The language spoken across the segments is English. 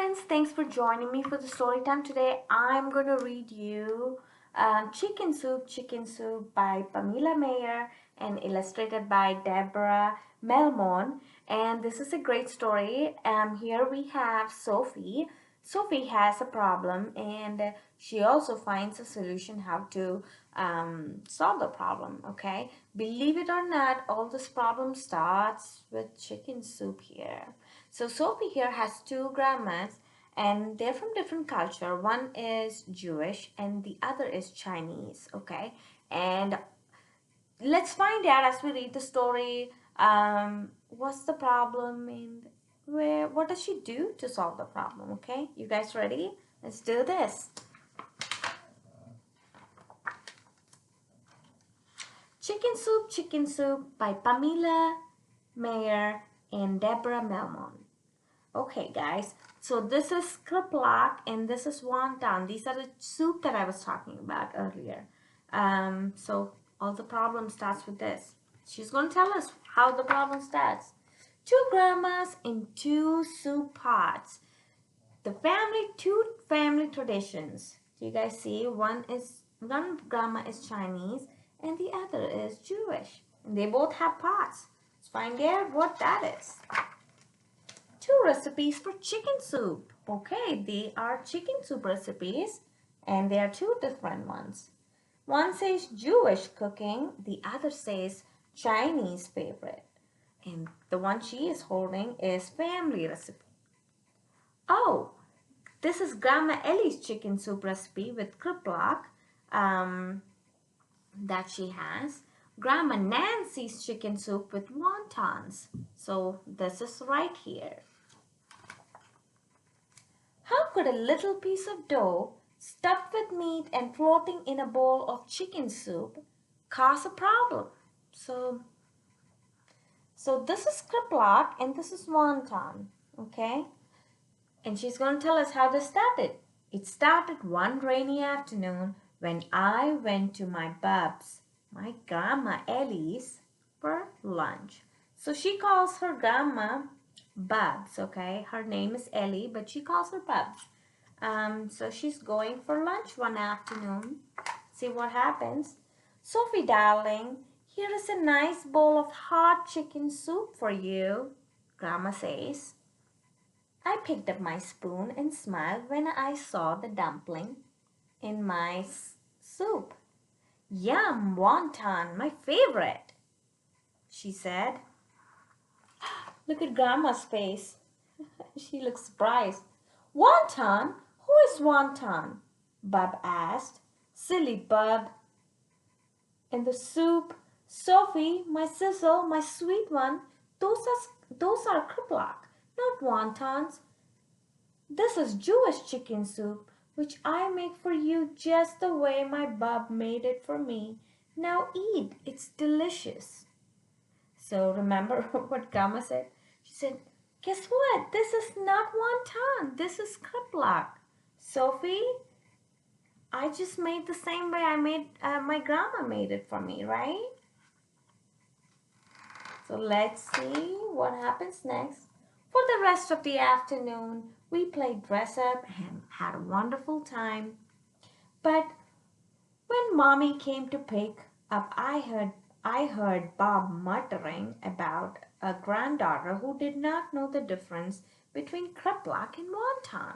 friends, thanks for joining me for the story time today. I'm going to read you Chicken Soup by Pamela Mayer and illustrated by Deborah Melmon. And this is a great story. Here we have Sophie. Sophie has a problem and she also finds a solution how to solve the problem, okay? Believe it or not, all this problem starts with chicken soup here. So Sophie here has two grandmas and they're from different culture. One is Jewish and the other is Chinese, okay? And let's find out as we read the story what's the problem and what does she do to solve the problem, okay? You guys ready? Let's do this. Chicken Soup by Pamela Mayer and Deborah Melmon. Okay, guys, so this is kreplach and this is wonton. These are the soup that I was talking about earlier. So all the problem starts with this. She's going to tell us how the problem starts. Two grandmas in two soup pots. Two family traditions. Do you guys see? One grandma is Chinese and the other is Jewish. And they both have pots. Let's find out what that is. Two recipes for chicken soup. Okay, they are chicken soup recipes and they are two different ones. One says Jewish cooking, the other says Chinese favorite. And the one she is holding is family recipe. Oh, this is Grandma Ellie's chicken soup recipe with kreplach that she has. Grandma Nancy's chicken soup with wontons. So this is right here. How could a little piece of dough stuffed with meat and floating in a bowl of chicken soup cause a problem? So this is kreplach and this is wonton, okay? And she's going to tell us how this started. It started one rainy afternoon when I went to my Grandma Ellie's, for lunch. So she calls her grandma Bubs, okay? Her name is Ellie, but she calls her Bubs. So she's going for lunch one afternoon. See what happens. Sophie, darling, here is a nice bowl of hot chicken soup for you, Grandma says. I picked up my spoon and smiled when I saw the dumpling in my soup. Yum, wonton, my favorite, she said. Look at Grandma's face. She looks surprised. Wonton? Who is wonton? Bub asked. Silly Bub. In the soup, Sophie, my sizzle, my sweet one, those are kreplach, not wontons. This is Jewish chicken soup, which I make for you just the way my Bub made it for me. Now eat, it's delicious. So remember what Grandma said? She said, guess what? This is not wonton. This is kreplach. Sophie, I just made the same way my grandma made it for me, right? So let's see what happens next. For the rest of the afternoon, we played dress up and had a wonderful time. But when Mommy came to pick up, I heard Bob muttering about a granddaughter who did not know the difference between kreplach and wonton.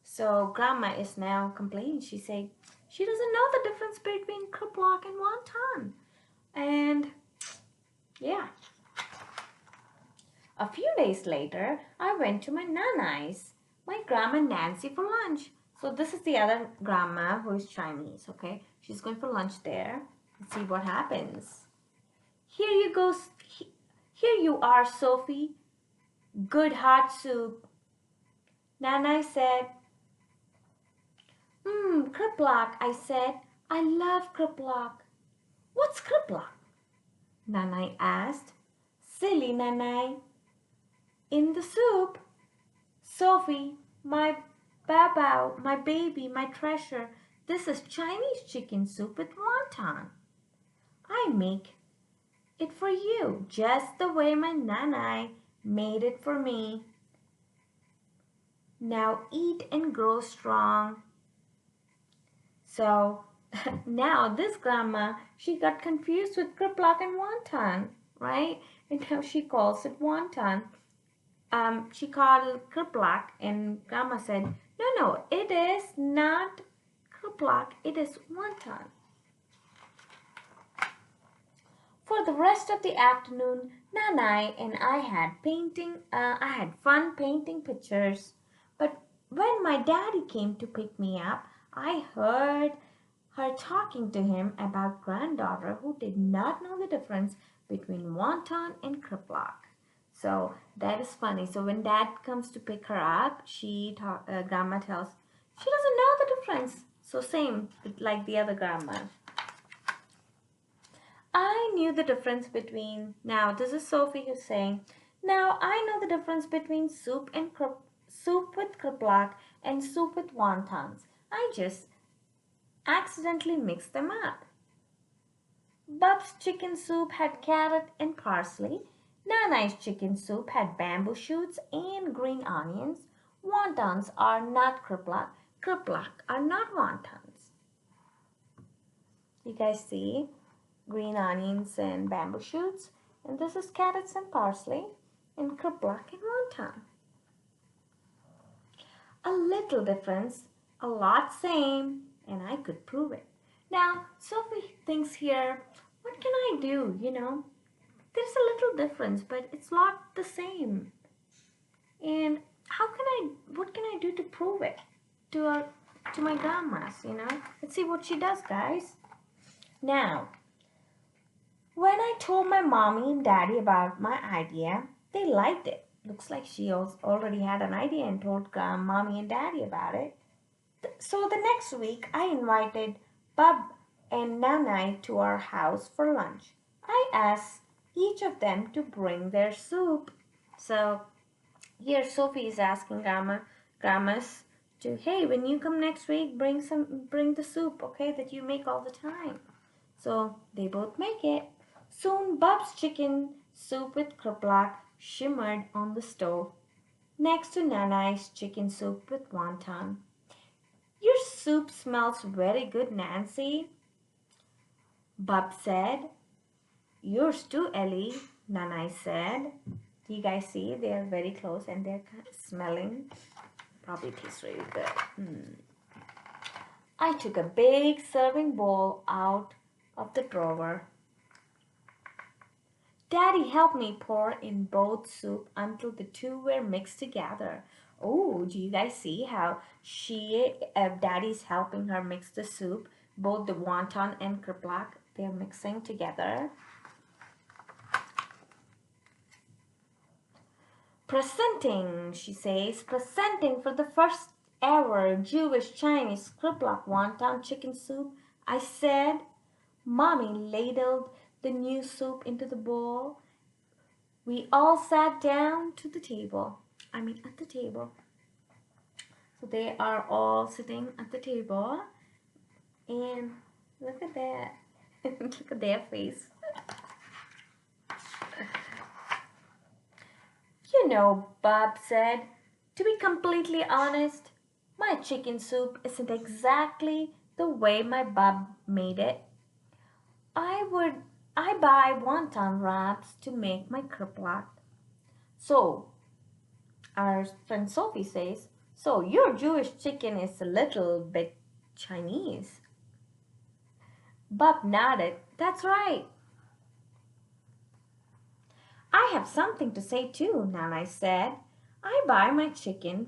So Grandma is now complaining. She said she doesn't know the difference between kreplach and wonton. And yeah. A few days later, I went to my nana's, my Grandma Nancy, for lunch. So this is the other grandma who is Chinese, okay? She's going for lunch there. Let's see what happens. Here you are, Sophie. Good hot soup. Nana said. Kreplach, I said. I love kreplach. What's kreplach? Nanai asked. Silly Nanai. In the soup. Sophie, my babao, my baby, my treasure. This is Chinese chicken soup with wonton. I make it for you, just the way my nanai made it for me. Now eat and grow strong. So now this grandma, she got confused with kriplak and wonton, right? And now she calls it wonton. She called kriplak, and grandma said, no, no, it is not kriplak, it is wonton. For the rest of the afternoon, Nanai and I had fun painting pictures. But when my daddy came to pick me up, I heard her talking to him about granddaughter who did not know the difference between wonton and kriplak. So that is funny. So when dad comes to pick her up, grandma tells she doesn't know the difference. So same like the other grandma. I knew the difference between, now this is Sophie who's saying, now I know the difference between soup with kriplak and soup with wontons. I just accidentally mixed them up. Bub's chicken soup had carrot and parsley. Nanai's chicken soup had bamboo shoots and green onions. Wontons are not kriplak. Kriplak are not wontons. You guys see? Green onions and bamboo shoots, and this is carrots and parsley, and kriplak and wonton. A little difference, a lot same, and I could prove it. Now, Sophie thinks here, what can I do, There's a little difference, but it's not the same. And what can I do to prove it to my grandmas, Let's see what she does, guys. Now, when I told my mommy and daddy about my idea, they liked it. Looks like she already had an idea and told mommy and daddy about it. So the next week, I invited Bub and Nanai to our house for lunch. I asked each of them to bring their soup. So here Sophie is asking grandmas to, hey, when you come next week, bring the soup, okay, that you make all the time. So they both make it. Soon Bub's chicken soup with kriplak shimmered on the stove, next to Nanai's chicken soup with wonton. Your soup smells very good, Nancy, Bub said. Yours too, Ellie, Nanai said. Do you guys see? They are very close and they're kind of smelling. Probably tastes really good. I took a big serving bowl out of the drawer. Daddy helped me pour in both soup until the two were mixed together. Oh, do you guys see how Daddy's helping her mix the soup? Both the wonton and kriplak, they're mixing together. Presenting, she says, presenting for the first ever Jewish Chinese kriplak wonton chicken soup. I said. Mommy ladled the new soup into the bowl. We all sat down at the table. So they are all sitting at the table. And look at that. Look at their face. Bob said, to be completely honest, my chicken soup isn't exactly the way my Bob made it. I buy wonton wraps to make my kriplak. So, our friend Sophie says, so your Jewish chicken is a little bit Chinese. Bob nodded. That's right. I have something to say too, Nanai said. I buy my chicken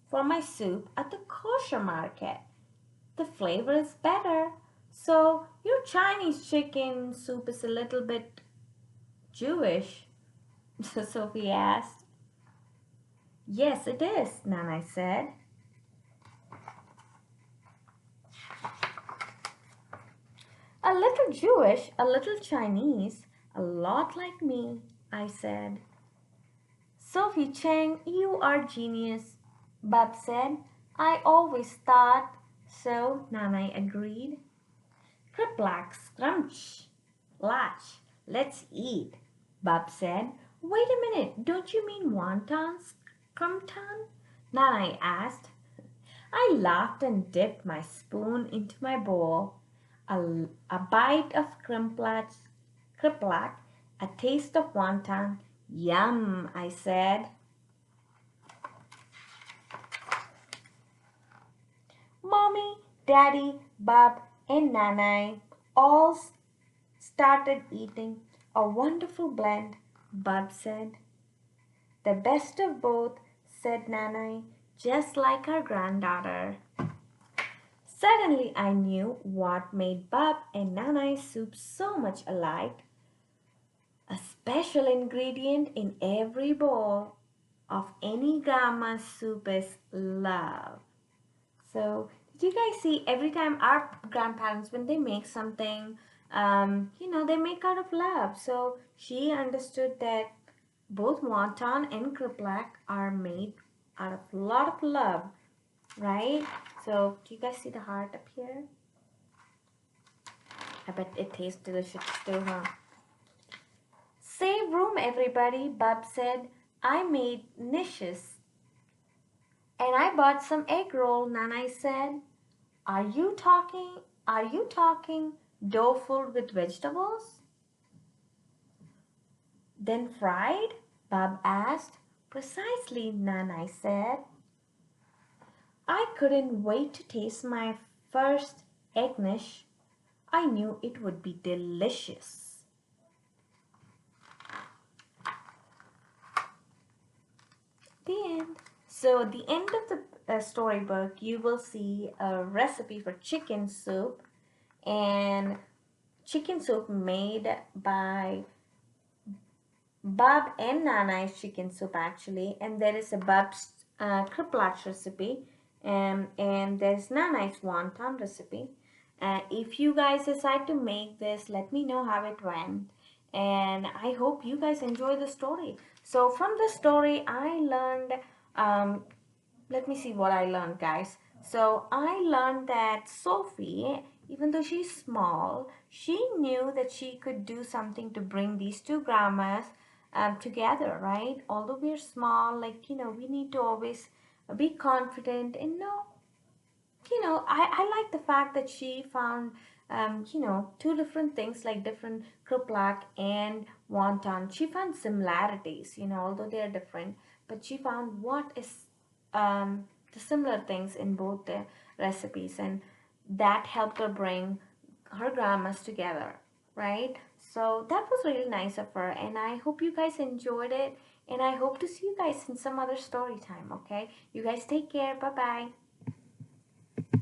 for my soup at the kosher market. The flavor is better. So your Chinese chicken soup is a little bit Jewish, Sophie asked. Yes, it is, Nanai said. A little Jewish, a little Chinese, a lot like me, I said. Sophie Cheng, you are genius, Bob said. I always thought so, Nanai agreed. Kriplak, scrunch, latch, let's eat, Bob said. Wait a minute, don't you mean wontons, crumton? Nanai asked. I laughed and dipped my spoon into my bowl. A bite of kriplak, a taste of wonton. Yum, I said. Mommy, Daddy, Bub, and Nanai all started eating. A wonderful blend, Bub said. The best of both, said Nanai, just like our granddaughter. Suddenly I knew what made Bub and Nanai's soup so much alike. A special ingredient in every bowl of any grandma's soup is love. So, did you guys see every time our grandparents, when they make something, they make out of love. So, she understood that both wonton and kriplak are made out of a lot of love, right? So, do you guys see the heart up here? I bet it tastes delicious too, huh? Save room, everybody, Bub said. I made niches. And I bought some egg roll, Nanai said. Are you talking? Are you talking dough filled with vegetables? Then fried? Bub asked. Precisely, Nanai said. I couldn't wait to taste my first egg niche. I knew it would be delicious. The end. So at the end of the storybook, you will see a recipe for chicken soup, and chicken soup made by Bub and Nana's chicken soup actually, and there is a Bub's kriplach recipe, and there's Nana's wonton recipe. If you guys decide to make this, let me know how it went, and I hope you guys enjoy the story. So from the story, I learned. Let me see what I learned, guys. So I learned that Sophie, even though she's small, she knew that she could do something to bring these two grandmas together, right? Although we're small, like, we need to always be confident and know, I like the fact that she found, two different things like different kriplak and wonton. She found similarities, although they are different, but she found what is the similar things in both the recipes, and that helped her bring her grandmas together, right? So that was really nice of her, and I hope you guys enjoyed it, and I hope to see you guys in some other story time, okay? You guys take care. Bye bye.